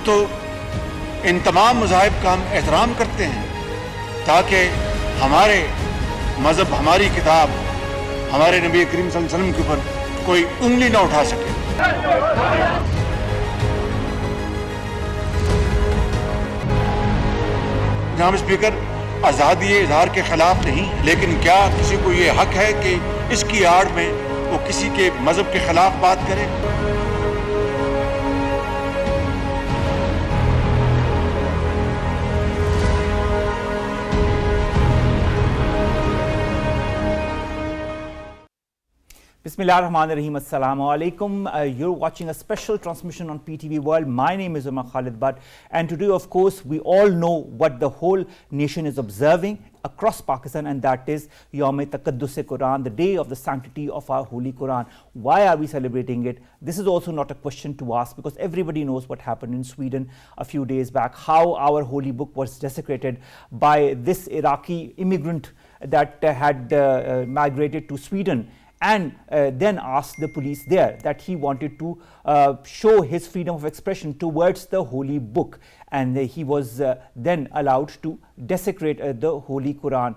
तो इन तमाम मज़ाहिब का हम एहतराम करते हैं ताकि हमारे मज़हब, हमारी किताब, हमारे नबी करीम सल्लल्लाहु अलैहि वसल्लम के ऊपर कोई उंगली ना उठा सके। जनाब स्पीकर, आज़ादी इजहार के खिलाफ नहीं, लेकिन क्या किसी को ये हक है कि इसकी आड़ में वो किसी के मज़हब के खिलाफ बात करे? Bismillahirrahmanirrahim. Assalamu alaikum. You're watching a special transmission on PTV World. My name is Omar Khalid, and today, of course, we all know what the whole nation is observing across Pakistan, and that is Yawm-e-Taqaddus-e-Quran, the day of the sanctity of our Holy Quran. Why are we celebrating it? This is also not a question to ask, because everybody knows what happened in Sweden a few days back, how our holy book was desecrated by this Iraqi immigrant that had migrated to Sweden, and then asked the police there that he wanted to show his freedom of expression towards the holy book, and he was then allowed to desecrate the Holy Quran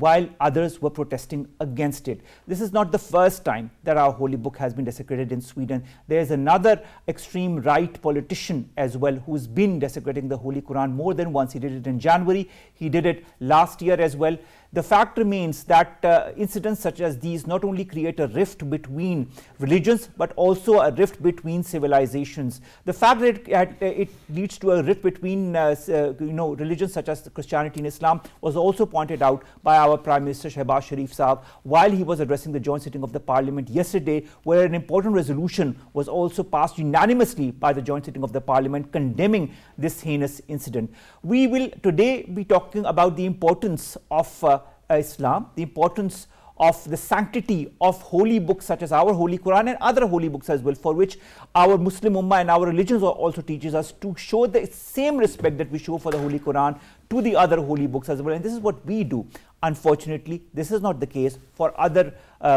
while others were protesting against it. This is not the first time that our holy book has been desecrated in Sweden. There is another extreme right politician as well who's been desecrating the Holy Quran more than once. He did it in January, he did it last year as well. The fact remains that incidents such as these not only create a rift between religions but also a rift between civilizations. The fact that it leads to a rift between religions such as Christianity and Islam was also pointed out by our Prime Minister Shehbaz Sharif Saab while he was addressing the joint sitting of the Parliament yesterday, where an important resolution was also passed unanimously by the joint sitting of the Parliament condemning this heinous incident. We will today be talking about the importance of Islam, the importance of the sanctity of holy books such as our Holy Quran and other holy books as well, for which our Muslim Ummah and our religions also teaches us to show the same respect that we show for the Holy Quran to the other holy books as well, and this is what we do. Unfortunately, this is not the case for other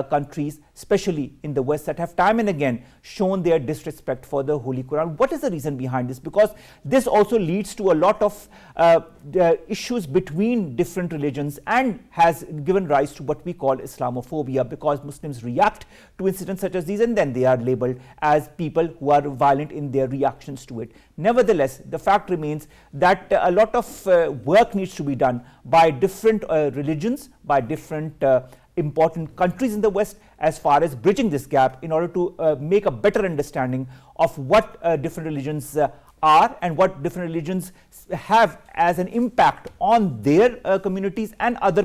countries, especially in the West, that have time and again shown their disrespect for the Holy Quran. What is the reason behind this? Because this also leads to a lot of issues between different religions and has given rise to what we call Islamophobia, because Muslims react to incidents such as these and then they are labeled as people who are violent in their reactions to it. Nevertheless, the fact remains that a lot of work needs to be done by different religions, by different important countries in the West as far as bridging this gap in order to make a better understanding of what different religions are and what different religions have as an impact on their communities and other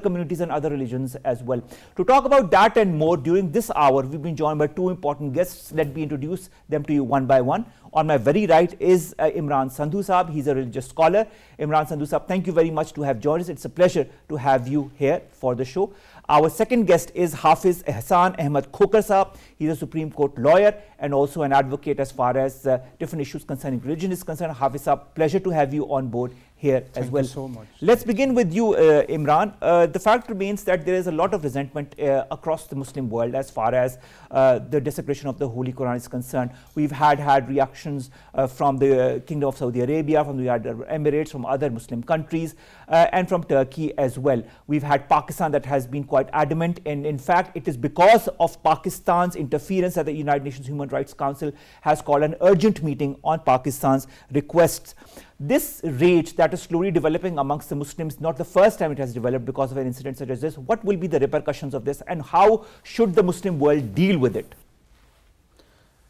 religions as well. To talk about that and more during this hour, we've been joined by two important guests. Let me introduce them to you one by one. On my very right is Imran Sandhu Saab. He's a religious scholar. Imran Sandhu Saab, thank you very much to have joined us. It's a pleasure to have you here for the show. Our second guest is Hafiz Ahsaan Ahmad Khokhar Saab. He's a Supreme Court lawyer and also an advocate as far as different issues concerning religion is concerned. Hafiz Saab, pleasure to have you on board here as well. Thank you so much. Let's begin with you, Imran. The fact remains that there is a lot of resentment across the Muslim world as far as the desecration of the Holy Quran is concerned. We've had reactions from the Kingdom of Saudi Arabia, from the Arab Emirates, from other Muslim countries, and from Turkey as well. We've had Pakistan that has been quite adamant, and in fact, it is because of Pakistan's interference that the United Nations Human Rights Council has called an urgent meeting on Pakistan's requests. This rage that is slowly developing amongst the Muslims, not the first time it has developed because of an incident such as this. What will be the repercussions of this and how should the Muslim world deal with it?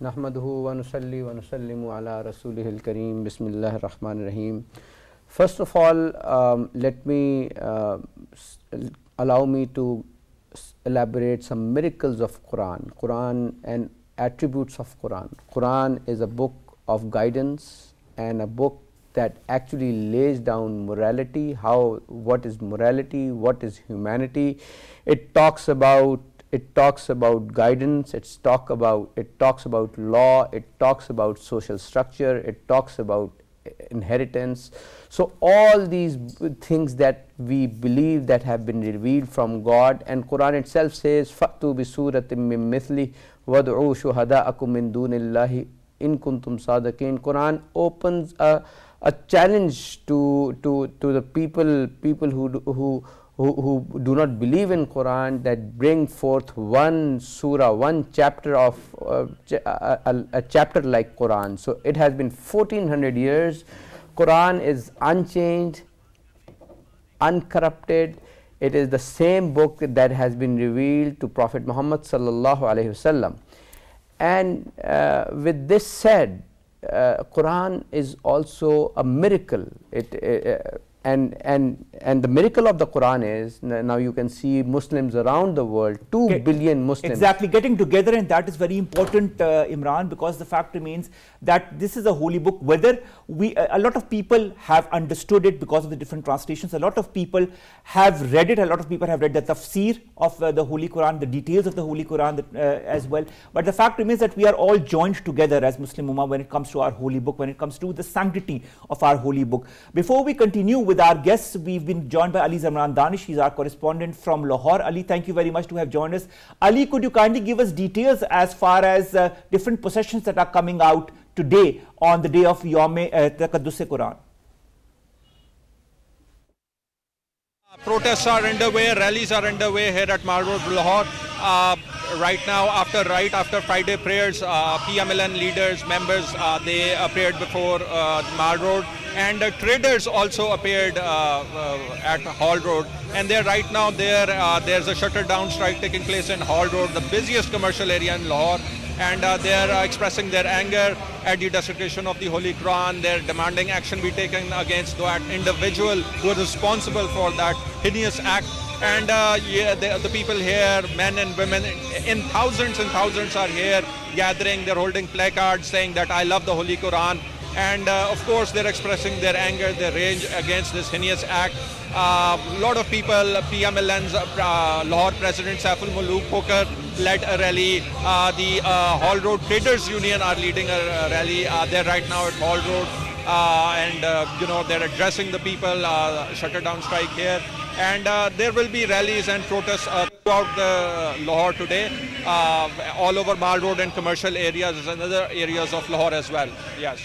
Nahmaduhu wa nusalli wa nusallimu ala rasulihil kareem. Bismillahir Rahmanir Rahim. First of all, let me allow me to elaborate some miracles of Quran and attributes of Quran. Quran is a book of guidance and a book that actually lays down morality, what is morality, what is humanity. It talks about guidance, it talks about law, it talks about social structure, it talks about inheritance. So all these things that we believe that have been revealed from God, and Quran itself says, "Fa'tu bi suratin min mithli wad'u shuhada'akum min dunillahi in kuntum sadiqin. Quran opens a challenge to the people who do not believe in Quran, that bring forth one surah, one chapter of a chapter like Quran. So it has been 1400 years. Quran is unchanged, uncorrupted. It is the same book that has been revealed to Prophet Muhammad sallallahu alaihi wasallam. And with this said, Quran is also a miracle. And the miracle of the Quran is, now you can see Muslims around the world, 2 billion Muslims. Exactly, getting together, and that is very important, Imran, because the fact remains that this is a holy book. Whether a lot of people have understood it because of the different translations, a lot of people have read it, a lot of people have read the tafsir of the Holy Quran, the details of the Holy Quran as well. But the fact remains that we are all joined together as Muslim Ummah when it comes to our holy book, when it comes to the sanctity of our holy book. Before we continue with our guests, we've been joined by Ali Zamran Danish. He's our correspondent from Lahore. Ali, thank you very much to have joined us. Ali, could you kindly give us details as far as different processions that are coming out today on the day of Yawm Taqaddus-e-Quran? Protests are underway, rallies are underway here at Mall Road, Lahore. Right now, after Friday prayers, PMLN leaders, members, they appeared before Mall Road, and traders also appeared at Hall Road. And they're right now there. There's a shutter down strike taking place in Hall Road, the busiest commercial area in Lahore. And they're expressing their anger at the desecration of the Holy Quran. They're demanding action be taken against that individual who is responsible for that heinous act. And the people here, men and women, in thousands and thousands are here gathering. They're holding placards saying that I love the Holy Quran. And of course they're expressing their anger, their rage against this heinous act. A lot of people, PMLN's Lahore President Saiful Muluk Khokhar led a rally. The Hall Road Traders Union are leading a rally. They're right now at Hall Road, and they're addressing the people. Shutter down strike here, and there will be rallies and protests throughout the Lahore today, all over Mall Road and commercial areas and other areas of Lahore as well. Yes.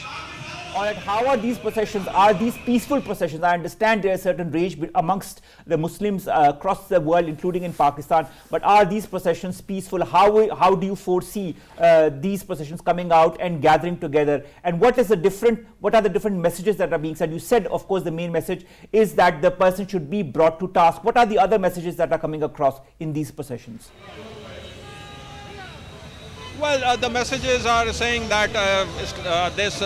All right, how are these processions? Are these peaceful processions? I understand there is certain rage amongst the Muslims across the world, including in Pakistan. But are these processions peaceful? How do you foresee these processions coming out and gathering together? And what are the different messages that are being said? You said, of course, the main message is that the person should be brought to task. What are the other messages that are coming across in these processions? Well, the messages are saying that this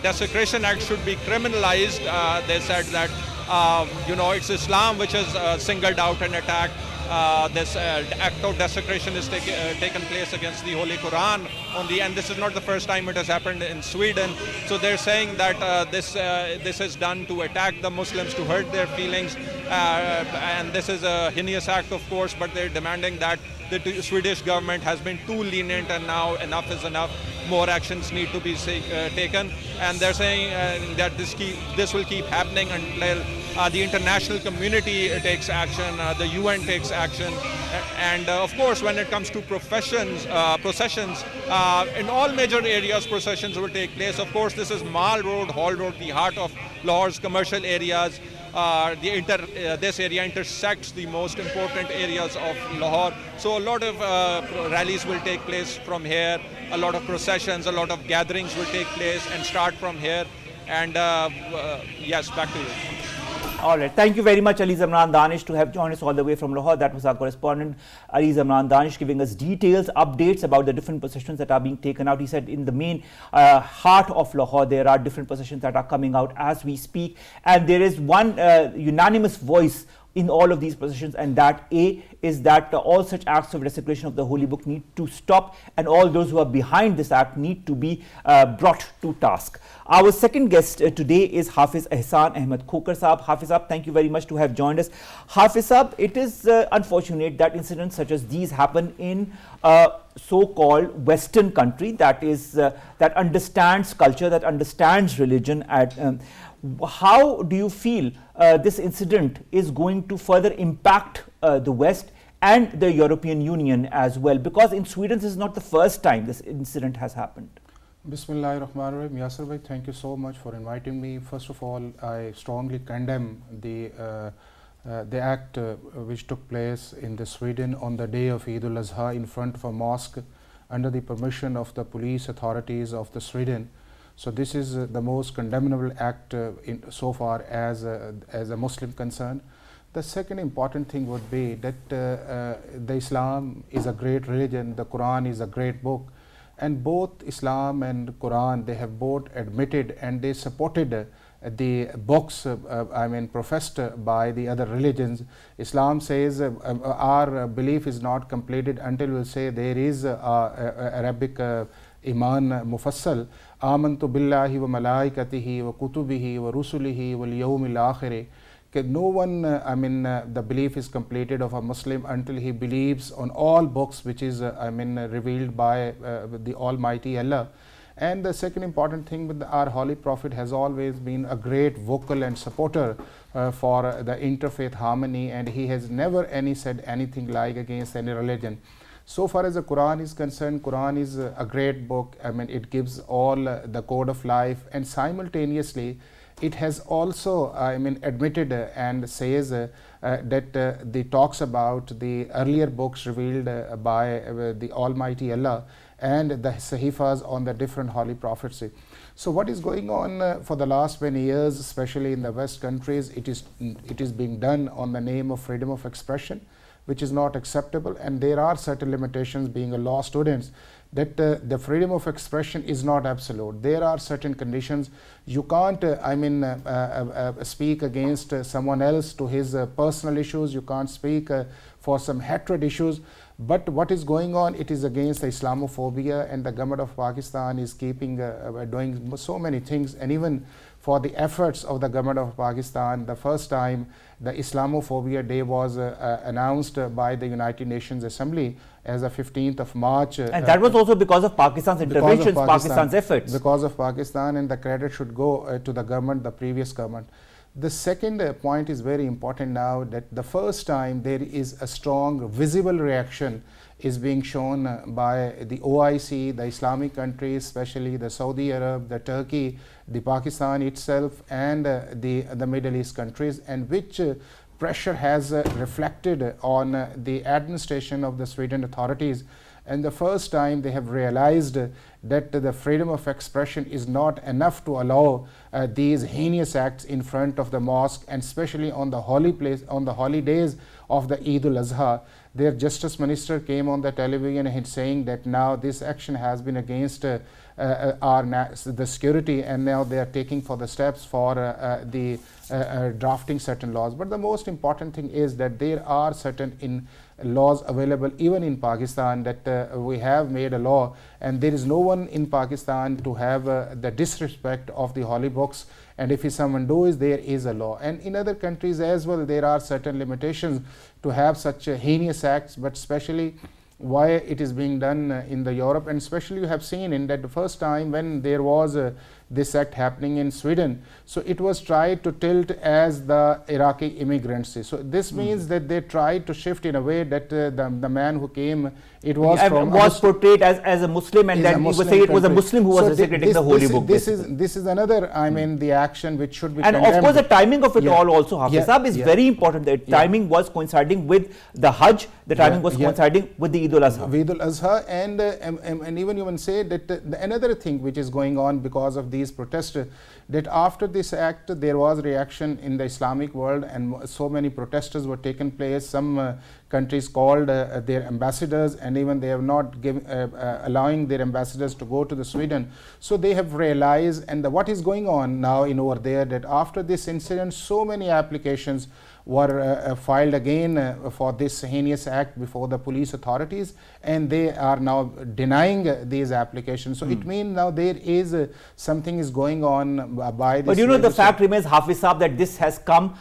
desecration act should be criminalized. They said that it's Islam which has singled out and attacked. This act of desecration is taken place against the Holy Quran only, and this is not the first time it has happened in Sweden. So they're saying that this is done to attack the Muslims, to hurt their feelings, and this is a heinous act, of course, but they're demanding that the Swedish government has been too lenient, and now enough is enough. More actions need to be taken, and they're saying that this will keep happening until the international community takes action, the UN takes action, and of course when it comes to processions, in all major areas processions will take place. Of course this is Mall Road, Hall Road, the heart of Lahore's commercial areas. This area intersects the most important areas of Lahore. So a lot of rallies will take place from here, a lot of processions, a lot of gatherings will take place and start from here. And yes, back to you. All right. Thank you very much, Ali Zamran Danish, to have joined us all the way from Lahore. That was our correspondent, Ali Zamran Danish, giving us details, updates about the different processions that are being taken out. He said in the main heart of Lahore, there are different processions that are coming out as we speak. And there is one unanimous voice in all of these processions, and that is that all such acts of desecration of the holy book need to stop, and all those who are behind this act need to be brought to task. Our second guest today is Hafiz Ahsaan Ahmad Khokhar Sahab. Hafiz Sahab, thank you very much to have joined us. Hafiz Sahab, it is unfortunate that incidents such as these happen in so-called Western country that understands culture, that understands religion. How do you feel this incident is going to further impact the West and the European Union as well? Because in Sweden, this is not the first time this incident has happened. Bismillahirrahmanirrahim. Yasir bhai, thank you so much for inviting me. First of all, I strongly condemn the act which took place in the Sweden on the day of Eid al-Azha in front of a mosque under the permission of the police authorities of the Sweden. So this is the most condemnable act so far as a Muslim concerned. The second important thing would be that the Islam is a great religion, the Quran is a great book, and both Islam and Quran, they have both admitted and they supported the books professed by the other religions. Islam says our belief is not completed until we say there is Arabic Iman Mufassal, Amantu billahi wa malaikatihi wa kutubihi wa rusulihi wal yawmil akhir. No one, the belief is completed of a Muslim until he believes on all books which is revealed by the Almighty Allah. And the second important thing with our Holy Prophet has always been a great vocal and supporter for the interfaith harmony, and he has never said anything like against any religion. So far as the Quran is concerned, Quran is a great book. It gives all the code of life, and simultaneously it has also admitted and says that the talks about the earlier books revealed by the Almighty Allah and the Sahifas on the different holy prophets. So what is going on for the last many years, especially in the West countries, it is being done on the name of freedom of expression, which is not acceptable, and there are certain limitations. Being a law students, that the freedom of expression is not absolute. There are certain conditions. You can't speak against someone else to his personal issues. You can't speak for some hatred issues. But what is going on, it is against the Islamophobia, and the government of Pakistan is keeping doing so many things. And even for the efforts of the government of Pakistan, the first time the Islamophobia Day was announced by the United Nations Assembly as the 15th of March. And that was also because of Pakistan's interventions, Pakistan's efforts. Because of Pakistan, and the credit should go to the government, the previous government. The second point is very important now, that the first time there is a strong visible reaction is being shown by the OIC, the Islamic countries, especially the Saudi Arab, the Turkey, the Pakistan itself, and the Middle East countries, and which pressure has reflected on the administration of the Sweden authorities. And the first time they have realized that the freedom of expression is not enough to allow these heinous acts in front of the mosque, and especially on the holy place, on the holy days of the Eid al-Azha. Their justice minister came on the television and saying that now this action has been against the security, and now they are taking for the steps for the drafting certain laws. But the most important thing is that there are certain laws available even in Pakistan, that we have made a law, and there is no one in Pakistan to have the disrespect of the holy books, and if someone does, there is a law. And in other countries as well, there are certain limitations to have such heinous acts, but especially why it is being done in the Europe, and especially you have seen in that the first time when there was this act happening in Sweden, so it was tried to tilt as the Iraqi immigrants. So this means that they tried to shift in a way that the man who came, it was from portrayed as a Muslim, and then you would say it was a Muslim who was desecrating the holy book. This is another, the action which should be condemned. And of course the timing of it all also, Hafiz Sahab, is very important. The timing was coinciding with the Hajj, the timing was coinciding with the Eid al-Azha. And even you can say that another thing which is going on because of these protests, that after this act there was reaction in the Islamic world, and so many protesters were taken place. Some countries called their ambassadors, and even they have not allowing their ambassadors to go to the Sweden. So they have realized, and what is going on now in over there, that after this incident so many applications were filed again for this heinous act before the police authorities, and they are now denying these applications. So it means now there is something is going on by this. But you know, the fact remains, Hafiz Sahab, that this has come,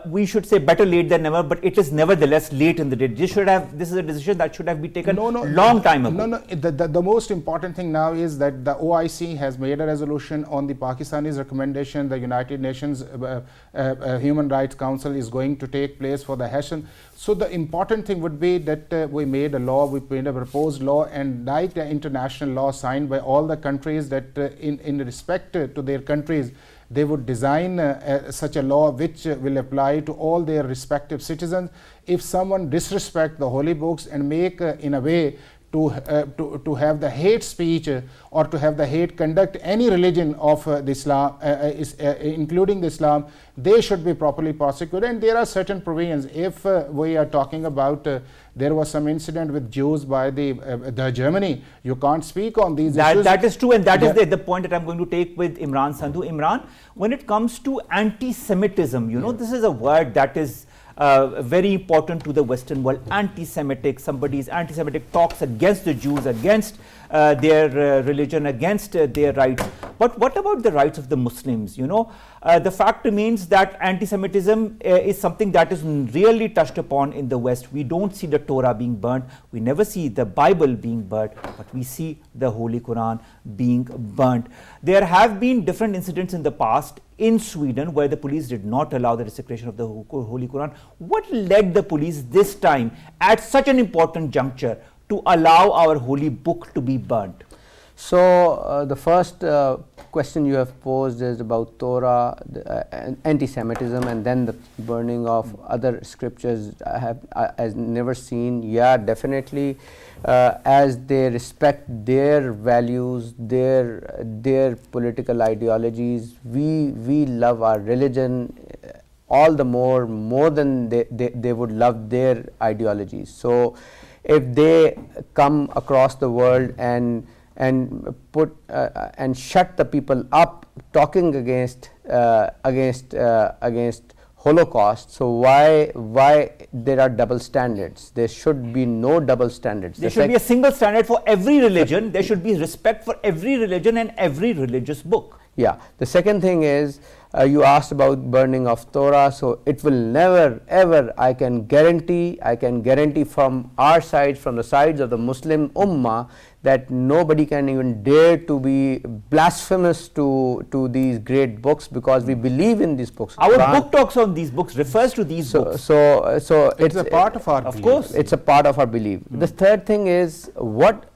we should say better late than never, but it is nevertheless late in the day. This is a decision that should have been taken long time ago. The most important thing now is that the OIC has made a resolution on the Pakistani's recommendation. The United Nations Human Rights Council Council is going to take place for the Hessian. So the important thing would be that we made a law, we made a proposed law, and like the international law signed by all the countries, that in respect to their countries, they would design such a law which will apply to all their respective citizens. If someone disrespect the holy books and make in a way to have the hate speech or to have the hate conduct any religion of the Islam, including the Islam, they should be properly prosecuted. And there are certain provisions. If we are talking about there was some incident with Jews by the Germany, you can't speak on these issues. That is true, and that is the point that I'm going to take with Imran Sandhu. Imran, when it comes to anti-Semitism, you know, this is a word that is very important to the Western world. Anti-Semitic, somebody is anti-Semitic, talks against the Jews, against their religion, against their rights. But what about the rights of the Muslims? You know, the fact remains that anti-Semitism is something that is really touched upon in the West. We don't see the Torah being burnt, we never see the Bible being burnt, but we see the Holy Quran being burnt. There have been different incidents in the past in Sweden where the police did not allow the desecration of the Holy Quran. What led the police this time at such an important juncture to allow our holy book to be burnt? So the first question you have posed is about Torah, anti-Semitism, and then the burning of other scriptures. I have never seen. Yeah, definitely, as they respect their values, their political ideologies. We love our religion all the more than they would love their ideologies. So if they come across the world and put and shut the people up talking against Holocaust, so why there are double standards? There should be no double standards. There should be a single standard for every religion. There should be respect for every religion and every religious book. Yeah. The second thing is, you asked about burning of Torah. So it will never ever, I can guarantee from our side, from the sides of the Muslim Ummah, that nobody can even dare to be blasphemous to these great books, because we believe in these books. Our book talks on these books, refers to these books. So it's a part of our belief. Of course, it's a part of our belief. The third thing is, what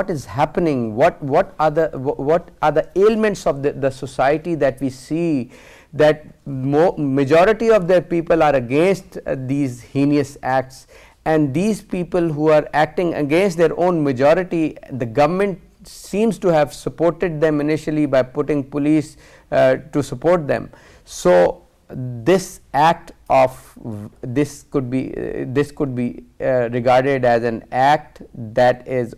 is happening? What are the ailments of the society that we see, that majority of their people are against these heinous acts? And these people who are acting against their own majority, the government seems to have supported them initially by putting police to support them. So this act this could be regarded as an act that is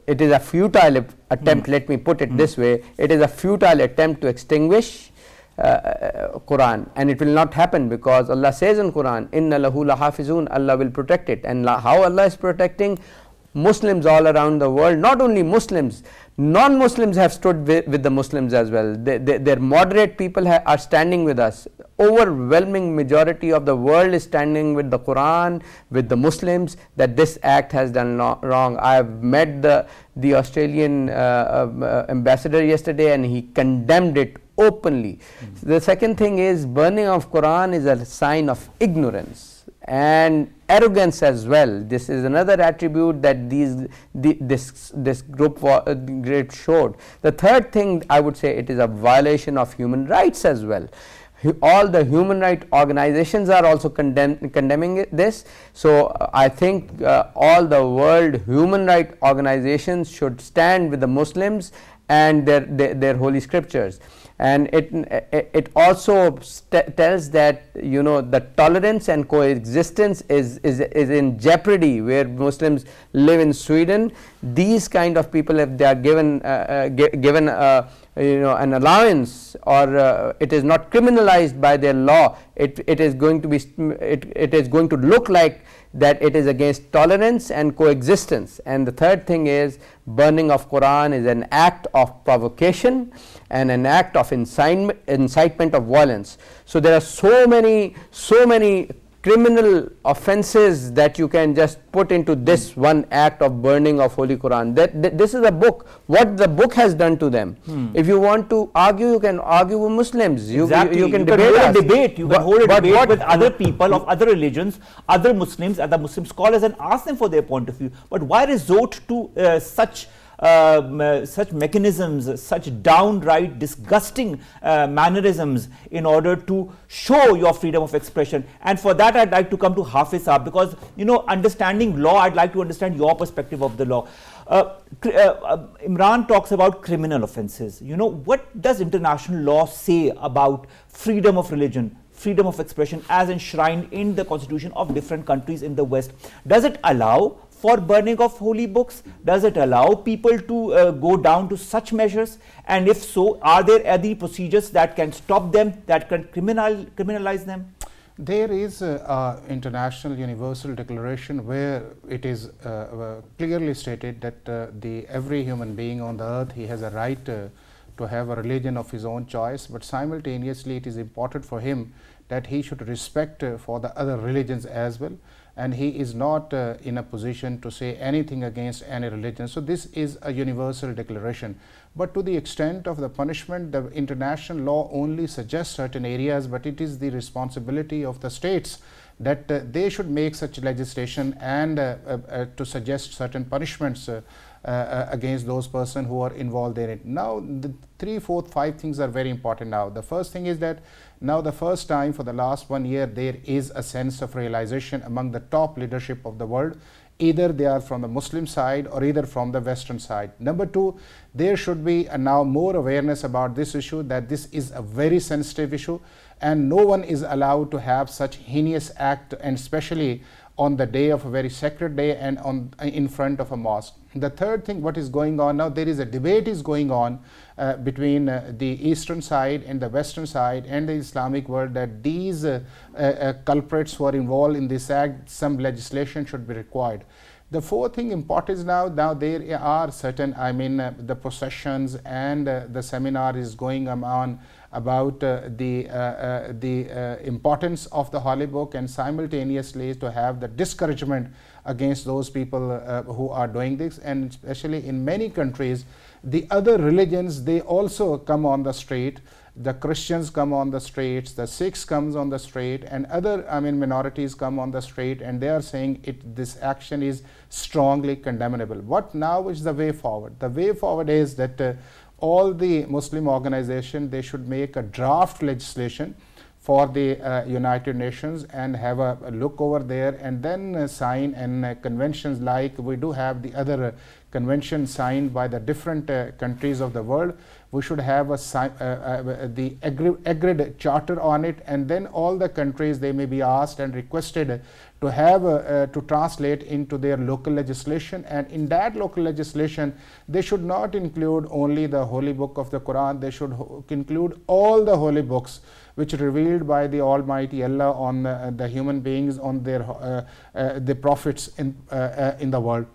it is a futile attempt. Let me put it this way: it is a futile attempt to extinguish Quran, and it will not happen, because Allah says in Quran, inna lahu lahafizun, Allah will protect it. And how Allah is protecting? Muslims all around the world, not only Muslims, non-Muslims have stood with the Muslims as well. Their moderate people are standing with us. Overwhelming majority of the world is standing with the Quran, with the Muslims, that this act has done wrong. I have met the Australian ambassador yesterday, and he condemned it openly. The second thing is, burning of Quran is a sign of ignorance and arrogance as well. This is another attribute that this group showed. The third thing, I would say, it is a violation of human rights as well. All the human rights organizations are also condemning this. So I think all the world human rights organizations should stand with the Muslims and their holy scriptures. And it also tells that, you know, the tolerance and coexistence is in jeopardy where Muslims live in Sweden. These kind of people, if they are given an allowance, or it is not criminalized by their law, it is going to look like that it is against tolerance and coexistence. And the third thing is, burning of Quran is an act of provocation and an act of incitement of violence. So there are so many criminal offences that you can just put into this one act of burning of Holy Quran. That this is a book, what the book has done to them. If you want to argue, you can argue with Muslims. Exactly. You can hold a debate. You can hold a debate with other people of other religions, other Muslims, other Muslim scholars, and ask them for their point of view. But why resort to such mechanisms, such downright disgusting mannerisms in order to show your freedom of expression? And for that, I'd like to come to Hafiz Saab, because understanding law, I'd like to understand your perspective of the law. Imran talks about criminal offences. What does international law say about freedom of religion, freedom of expression as enshrined in the constitution of different countries in the West? Does it allow for burning of holy books? Does it allow people to go down to such measures? And if so, are there any procedures that can stop them, that can criminalize them? There is an international universal declaration where it is clearly stated that every human being on the earth, he has a right to have a religion of his own choice, but simultaneously it is important for him that he should respect for the other religions as well, and he is not in a position to say anything against any religion. So this is a universal declaration. But to the extent of the punishment, the international law only suggests certain areas, but it is the responsibility of the states that they should make such legislation and to suggest certain punishments against those persons who are involved in it. Now, the 3, 4, 5 things are very important now. The first thing is that now the first time for the last 1 year, there is a sense of realization among the top leadership of the world. Either they are from the Muslim side or either from the Western side. Number 2, there should be now more awareness about this issue, that this is a very sensitive issue and no one is allowed to have such heinous act, and especially on the day of a very sacred day and in front of a mosque. The third thing, what is going on now, there is a debate is going on between the eastern side and the western side and the Islamic world, that these culprits who are involved in this act, some legislation should be required. The fourth thing important is now there are certain, the processions and the seminar is going on about the importance of the Holy Book, and simultaneously to have the discouragement against those people who are doing this. And especially in many countries, the other religions, they also come on the street. The Christians come on the streets, the Sikhs comes on the street, and other minorities come on the street, and they are saying this action is strongly condemnable. What now is the way forward? The way forward is that all the Muslim organizations, they should make a draft legislation for the United Nations and have a look over there, and then sign and conventions like we do have the other conventions signed by the different countries of the world. We should have the agreed charter on it, and then all the countries, they may be asked and requested to have to translate into their local legislation, and in that local legislation they should not include only the holy book of the Quran, they should include all the holy books which are revealed by the Almighty Allah on the human beings, on their the prophets in the world.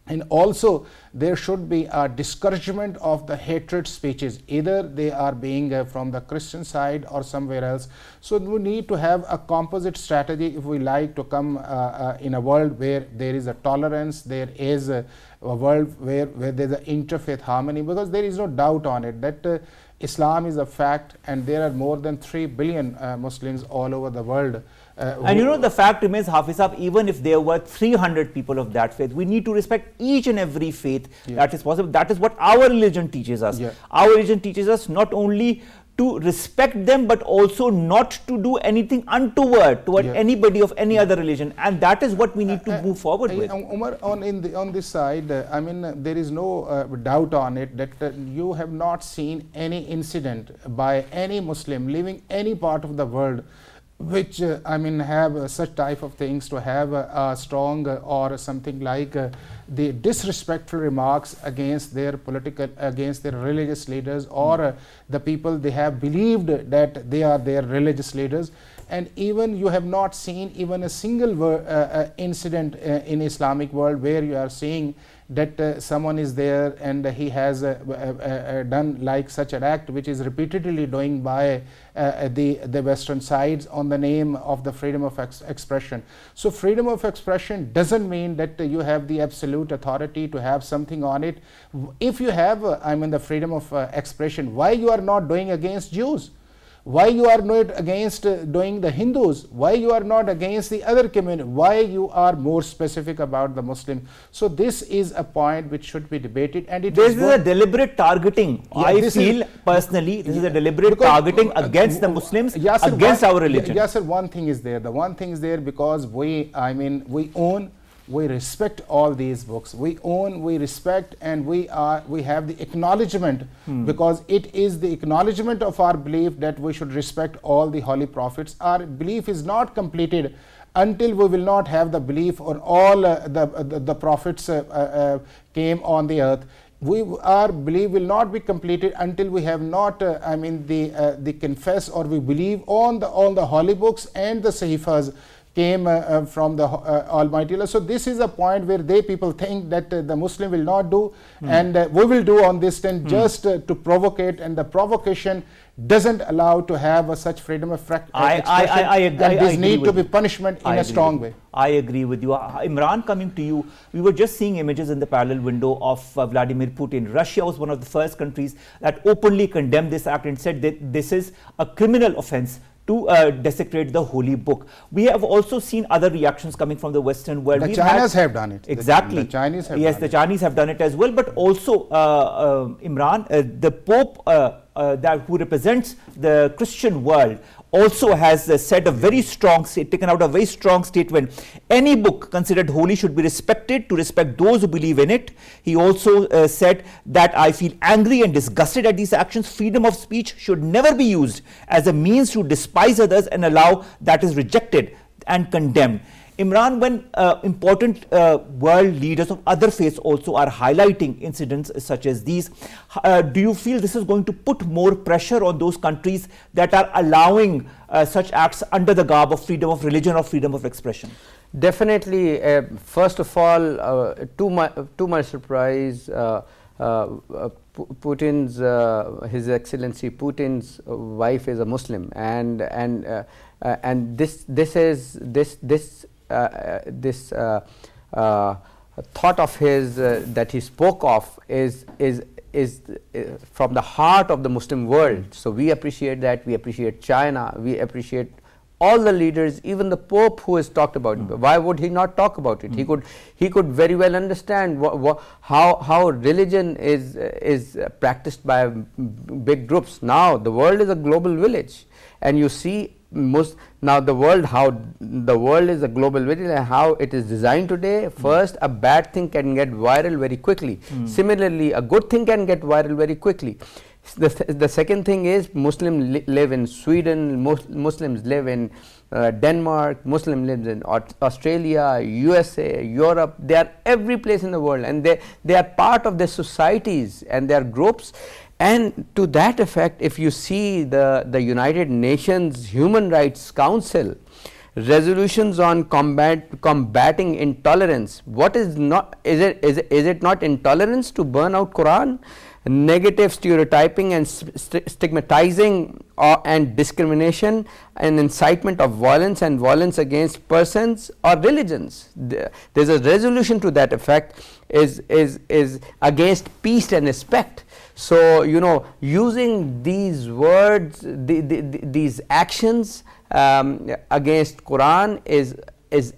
And also there should be a discouragement of the hatred speeches, either they are being from the Christian side or somewhere else. So we need to have a composite strategy if we like to come in a world where there is a tolerance, there is a world where there is an interfaith harmony, because there is no doubt on it that Islam is a fact, and there are more than 3 billion Muslims all over the world. And the fact remains, Hafiz Saab, even if there were 300 people of that faith, we need to respect each and every faith that is possible. That is what our religion teaches us. Our religion teaches us not only to respect them, but also not to do anything untoward toward anybody of any other religion, and that is what we need to move forward with. Omar, on this side, there is no doubt on it that you have not seen any incident by any Muslim living any part of the world which have such type of things, to have a strong or something like the disrespectful remarks against their against their religious leaders or the people they have believed that they are their religious leaders. and even you have not seen even a single incident in Islamic world where you are seeing that someone is there and he has done like such an act which is repeatedly doing by the Western sides on the name of the freedom of expression. So freedom of expression doesn't mean that you have the absolute authority to have something on it. If you have the freedom of expression, why you are not doing against Jews? Why you are not against doing the Hindus? Why you are not against the other community? Why you are more specific about the Muslim? So this is a point which should be debated, and this is a deliberate targeting. Yeah, I feel personally this is a deliberate targeting against the Muslims, against our religion. Yes, sir. One thing is there. The one thing is there because we own. We respect all these books. We own, we respect, and we have the acknowledgement because it is the acknowledgement of our belief that we should respect all the holy prophets. Our belief is not completed until we will not have the belief on all the prophets came on the earth. Our belief will not be completed until we have not the confess or we believe on all the holy books and the Sahifas came from the Almighty Allah. So this is a point where people think that the Muslim will not do and we will do on this stand just to provocate, and the provocation doesn't allow to have such freedom of expression. I agree. And this need to be punishment in a strong way. I agree with you. Imran, coming to you, we were just seeing images in the parallel window of Vladimir Putin. Russia was one of the first countries that openly condemned this act and said that this is a criminal offense to desecrate the holy book. We have also seen other reactions coming from the Western world. The Chinese have done it. Exactly. The Chinese have yes, done the it. Chinese have done it as well. But also, Imran, the Pope who represents the Christian world also has said a very strong, taken out a very strong statement. Any book considered holy should be respected, to respect those who believe in it. He also said that I feel angry and disgusted at these actions. Freedom of speech should never be used as a means to despise others and allow that is rejected and condemned. Imran, when important world leaders of other faiths also are highlighting incidents such as these, do you feel this is going to put more pressure on those countries that are allowing such acts under the garb of freedom of religion or freedom of expression? Definitely. First of all, to my surprise, Putin's His Excellency Putin's wife is a Muslim, and this thought of his that he spoke of is from the heart of the Muslim world. So we appreciate that. We appreciate China. We appreciate all the leaders, even the Pope who has talked about it. Why would he not talk about it? He could very well understand how religion is practiced by big groups. Now the world is a global village, and you see now how the world is a global village and how it is designed today. First, a bad thing can get viral very quickly. Similarly, a good thing can get viral very quickly. The second thing is Muslims live in Sweden, Muslims live in Denmark, Muslim lives in Australia, USA, Europe. They are every place in the world, and they are part of their societies and their groups. And to that effect, if you see the United Nations Human Rights Council resolutions on combating intolerance, what is it not intolerance to burn out Quran? Negative stereotyping and stigmatizing and discrimination and incitement of violence and violence against persons or religions. There's a resolution to that effect is against peace and respect. So using these words, these actions against Quran is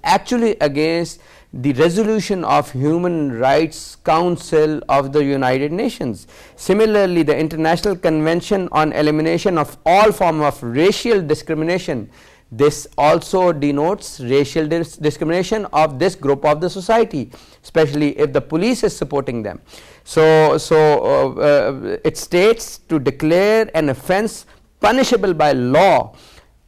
actually against the resolution of Human Rights Council of the United Nations. Similarly, the International Convention on Elimination of All Form of Racial Discrimination, this also denotes racial discrimination of this group of the society, especially if the police is supporting them. So it states to declare an offense punishable by law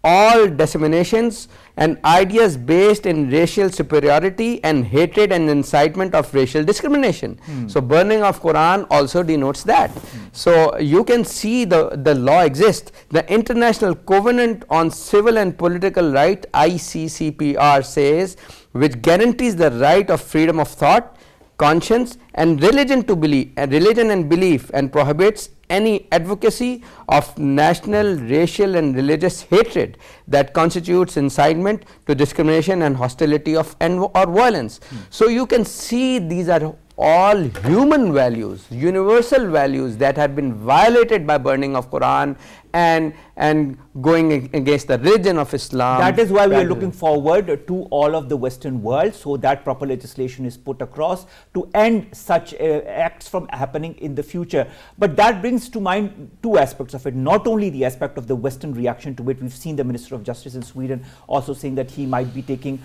all disseminations and ideas based in racial superiority and hatred and incitement of racial discrimination. So burning of Quran also denotes that. So you can see the law exists. The International Covenant on Civil and Political Right, ICCPR, says, which guarantees the right of freedom of thought, conscience and religion to believe, religion and belief, and prohibits any advocacy of national, racial and religious hatred that constitutes incitement to discrimination and hostility of or violence. So you can see these are all human values, universal values that have been violated by burning of Quran and going against the religion of Islam. That is why we are looking forward to all of the Western world, so that proper legislation is put across to end such acts from happening in the future. But that brings to mind two aspects of it. Not only the aspect of the Western reaction to it, we've seen the Minister of Justice in Sweden also saying that he might be taking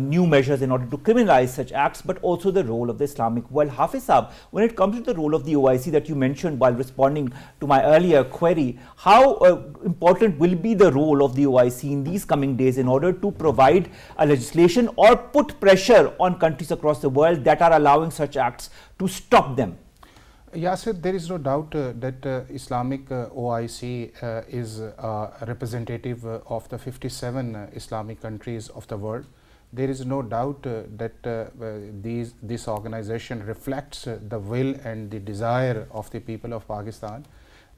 new measures in order to criminalize such acts, but also the role of the Islamic world. Hafiz Saab, when it comes to the role of the OIC that you mentioned while responding to my earlier query, how important will be the role of the OIC in these coming days in order to provide a legislation or put pressure on countries across the world that are allowing such acts to stop them? Yasir, there is no doubt that Islamic OIC is a representative of the 57 Islamic countries of the world. There is no doubt that this organization reflects the will and the desire of the people of Pakistan.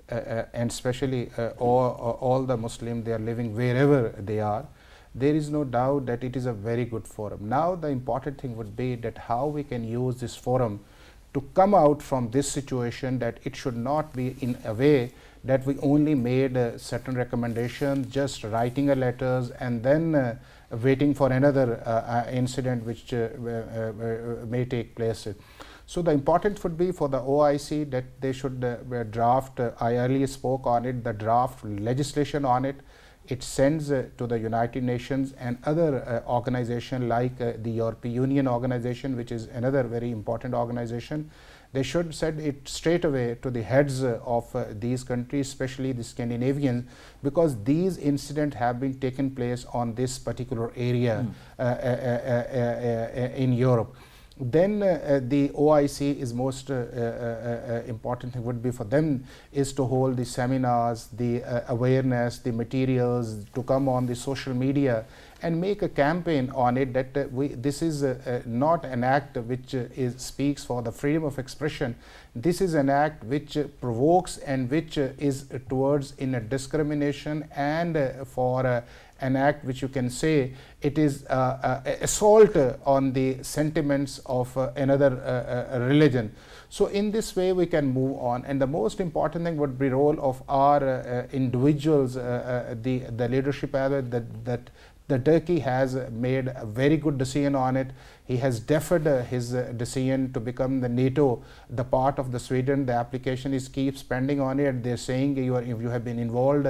And especially all the Muslims, they are living wherever they are. There is no doubt that it is a very good forum. Now the important thing would be that how we can use this forum to come out from this situation, that it should not be in a way that we only made certain recommendations, just writing a letters and then waiting for another incident which may take place. So the important would be for the OIC that they should draft, I earlier spoke on it, the draft legislation on it. It sends to the United Nations and other organizations like the European Union organization, which is another very important organization. They should send it straight away to the heads of these countries, especially the Scandinavians, because these incidents have been taken place on this particular area in Europe. Then the OIC is most important thing would be for them is to hold the seminars, the awareness, the materials, to come on the social media and make a campaign on it that this is not an act which speaks for the freedom of expression. This is an act which provokes and which is towards in a discrimination and for an act which you can say it is assault on the sentiments of another religion. So in this way we can move on, and the most important thing would be role of our individuals, the leadership that the Turkey has made a very good decision on it. He has deferred his decision to become the NATO, the part of the Sweden. The application is keeps pending on it. They're saying if you have been involved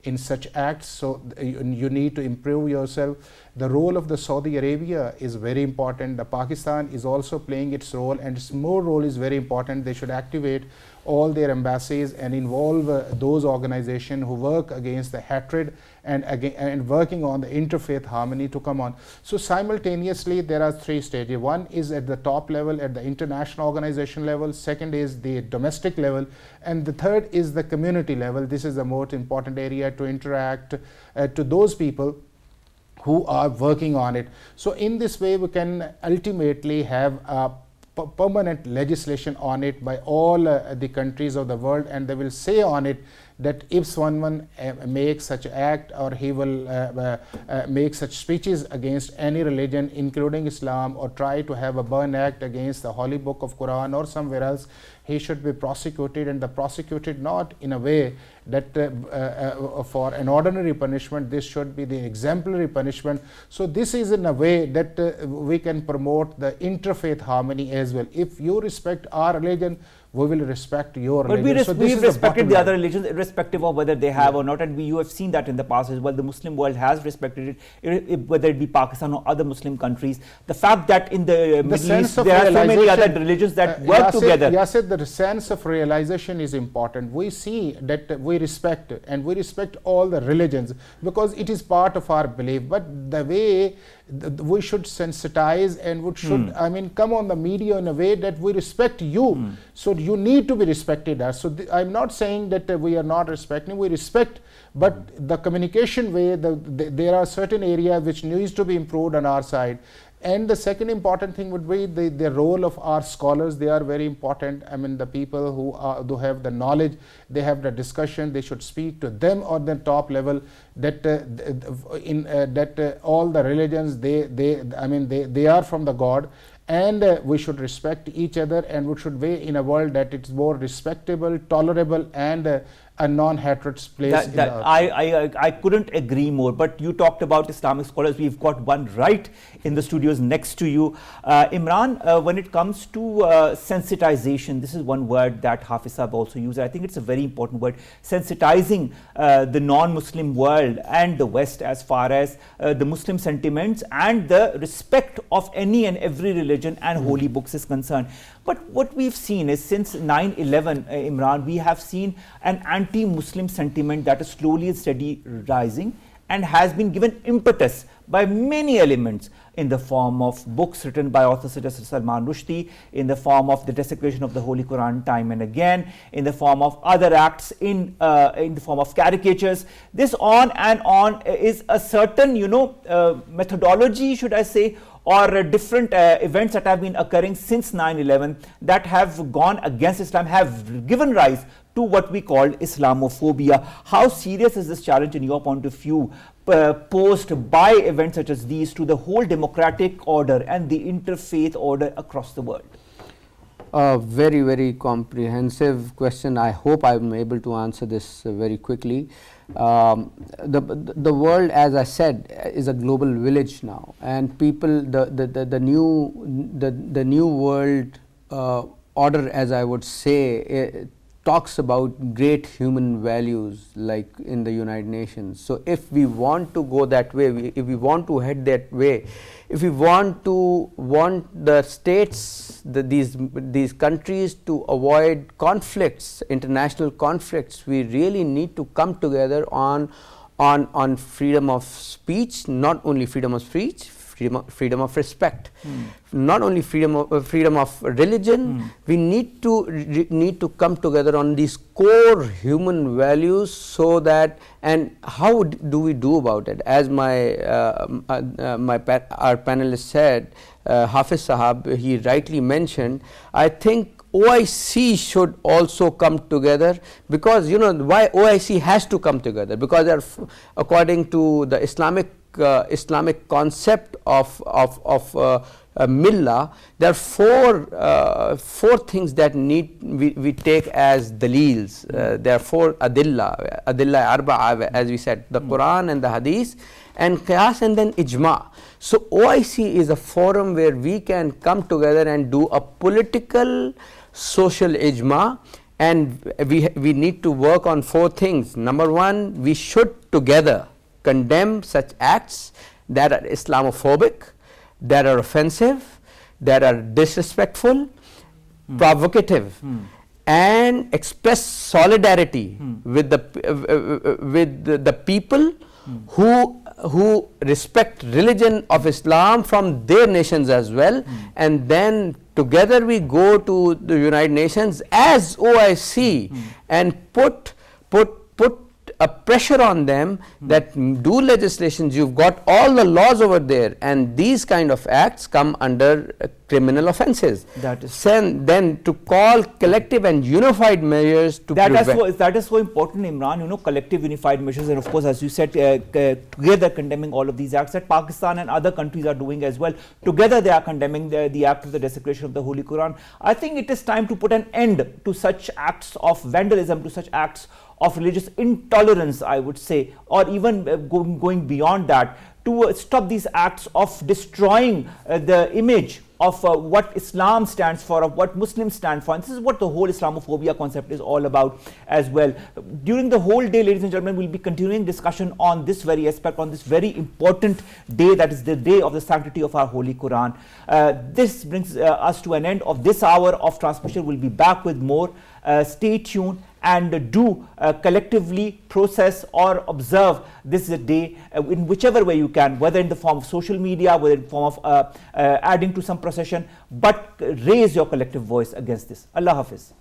in such acts, so you need to improve yourself. The role of the Saudi Arabia is very important. The Pakistan is also playing its role, and its more role is very important. They should activate all their embassies and involve those organizations who work against the hatred and working on the interfaith harmony to come on. So simultaneously there are three stages. One is at the top level, at the international organization level. Second is the domestic level, and the third is the community level. This is the most important area to interact to those people who are working on it. So in this way we can ultimately have a permanent legislation on it by all the countries of the world, and they will say on it that if someone makes such act or he will make such speeches against any religion including Islam, or try to have a burn act against the holy book of Quran or somewhere else, he should be prosecuted, and the prosecuted not in a way that for an ordinary punishment. This should be the exemplary punishment. So this is in a way that we can promote the interfaith harmony as well. If you respect our religion, we will respect your but religion. we is respected the bottom other line. religions irrespective of whether they have or not, and you have seen that in the past as well. The Muslim world has respected it, whether it be Pakistan or other Muslim countries. The fact that in the Middle East there are so many other religions that work together. Yasir, the sense of realization is important. We see that we respect, and we respect all the religions because it is part of our belief. But the way we should sensitize and we should, I mean, come on the media in a way that we respect you. So you need to be respected us. So I'm not saying that we are not respecting, we respect, but the communication way, there are certain areas which needs to be improved on our side. And the second important thing would be the role of our scholars. They are very important. I mean, the people who have the knowledge, they have the discussion, they should speak to them on the top level that all the religions, they are from the God, and we should respect each other, and we should be in a world that it's more respectable, tolerable, and a non-hatred place. I couldn't agree more. But you talked about Islamic scholars. We've got one right in the studios next to you. Imran, when it comes to sensitization, this is one word that Hafiz Sahab also used. I think it's a very important word. Sensitizing the non-Muslim world and the West as far as the Muslim sentiments and the respect of any and every religion and holy books is concerned. But what we've seen is since 9/11, Imran, we have seen an anti-Muslim sentiment that is slowly and steady rising and has been given impetus by many elements in the form of books written by authors such as Salman Rushdie, in the form of the desecration of the Holy Quran time and again, in the form of other acts, in the form of caricatures. This on and on is a certain, methodology, should I say, or different events that have been occurring since 9/11 that have gone against Islam, have given rise to what we call Islamophobia. How serious is this challenge in your point of view, posed by events such as these to the whole democratic order and the interfaith order across the world? A very, very comprehensive question. I hope I'm able to answer this very quickly. The world, as I said, is a global village now, and people, the new world order, as I would say, talks about great human values like in the United Nations. So if we want to go that way, if we want to head that way, if we want the states, these countries to avoid conflicts, international conflicts, we really need to come together on freedom of speech, not only freedom of speech, freedom of respect, not only freedom of religion. We need to come together on these core human values, so that, and how do we do about it? As our panelist said, Hafiz Sahab, he rightly mentioned, I think OIC should also come together, because why OIC has to come together, because according to the Islamic concept of millah, there are four things that we take as dalils. There are four adilla arba'a, as we said, the Quran and the Hadith and Qiyas and then Ijma. So OIC is a forum where we can come together and do a political, social Ijma, and we need to work on four things. Number one, we should together condemn such acts that are Islamophobic, that are offensive, that are disrespectful, provocative, and express solidarity with the people who respect religion of Islam from their nations as well, and then together we go to the United Nations as OIC and put a pressure on them that do legislations. You've got all the laws over there, and these kind of acts come under criminal offences. That is then to call collective and unified measures to prevent. That is so important, Imran, collective unified measures, and of course, as you said, together condemning all of these acts that Pakistan and other countries are doing as well. Together they are condemning the act of the desecration of the Holy Quran. I think it is time to put an end to such acts of vandalism, to such acts of religious intolerance, I would say, or even going beyond that, to stop these acts of destroying the image of what Islam stands for, of what Muslims stand for. And this is what the whole Islamophobia concept is all about as well. During the whole day, ladies and gentlemen, we'll be continuing discussion on this very aspect, on this very important day, that is the day of the sanctity of our Holy Quran. This brings us to an end of this hour of transmission. We'll be back with more. Stay tuned and do collectively process or observe this day in whichever way you can, whether in the form of social media, whether in the form of adding to some procession, but raise your collective voice against this. Allah Hafiz.